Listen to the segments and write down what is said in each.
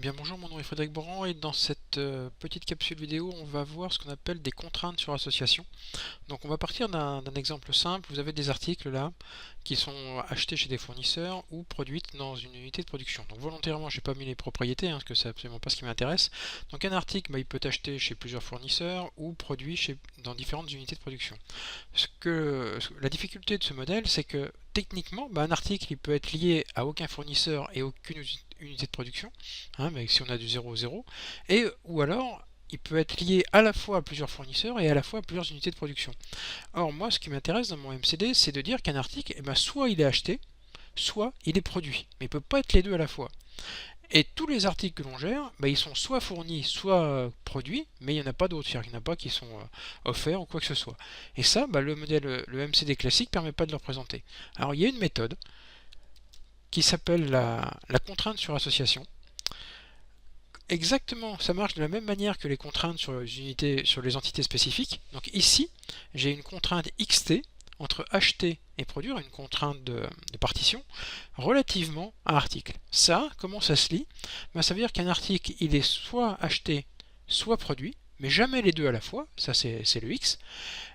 bien bonjour, mon nom est Frédéric Boran et dans cette petite capsule vidéo on va voir ce qu'on appelle des contraintes sur association. Donc on va partir d'un exemple simple. Vous avez des articles là qui sont achetés chez des fournisseurs ou produits dans une unité de production. Donc volontairement je n'ai pas mis les propriétés parce que c'est absolument pas ce qui m'intéresse. Donc un article il peut être acheté chez plusieurs fournisseurs ou produit dans différentes unités de production. La difficulté de ce modèle, c'est que techniquement un article il peut être lié à aucun fournisseur et aucune unité de production, mais si on a du 0,0, ou alors il peut être lié à la fois à plusieurs fournisseurs et à la fois à plusieurs unités de production. Or moi ce qui m'intéresse dans mon MCD, c'est de dire qu'un article, soit il est acheté, soit il est produit, mais il ne peut pas être les deux à la fois. Et tous les articles que l'on gère, ils sont soit fournis, soit produits, mais il n'y en a pas d'autres, il n'y en a pas qui sont offerts ou quoi que ce soit. Et ça, le modèle, le MCD classique ne permet pas de le représenter. Alors il y a une méthode qui s'appelle la contrainte sur association. Exactement, ça marche de la même manière que les contraintes sur les entités spécifiques. Donc ici, j'ai une contrainte XT entre acheter et produire, une contrainte de partition, relativement à article. Ça, comment ça se lit? Ça veut dire qu'un article, il est soit acheté, soit produit, mais jamais les deux à la fois, ça c'est le X.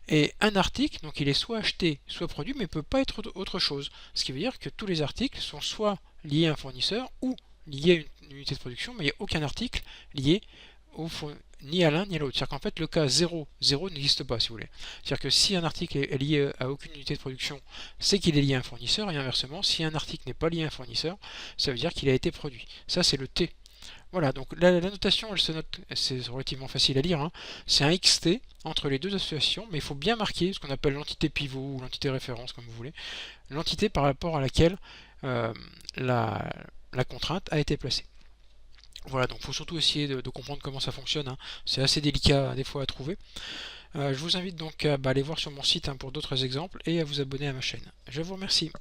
Et un article, donc il est soit acheté, soit produit, mais ne peut pas être autre chose. Ce qui veut dire que tous les articles sont soit liés à un fournisseur ou liés à une unité de production, mais il n'y a aucun article lié ni à l'un ni à l'autre. C'est-à-dire qu'en fait, le cas 0, 0 n'existe pas, si vous voulez. C'est-à-dire que si un article est lié à aucune unité de production, c'est qu'il est lié à un fournisseur, et inversement, si un article n'est pas lié à un fournisseur, ça veut dire qu'il a été produit. Ça, c'est le T. Voilà, donc la notation, elle se note, c'est relativement facile à lire, c'est un XT entre les deux associations, mais il faut bien marquer ce qu'on appelle l'entité pivot ou l'entité référence, comme vous voulez, l'entité par rapport à laquelle la contrainte a été placée. Voilà, donc il faut surtout essayer de comprendre comment ça fonctionne, c'est assez délicat des fois à trouver. Je vous invite donc à aller voir sur mon site pour d'autres exemples et à vous abonner à ma chaîne. Je vous remercie.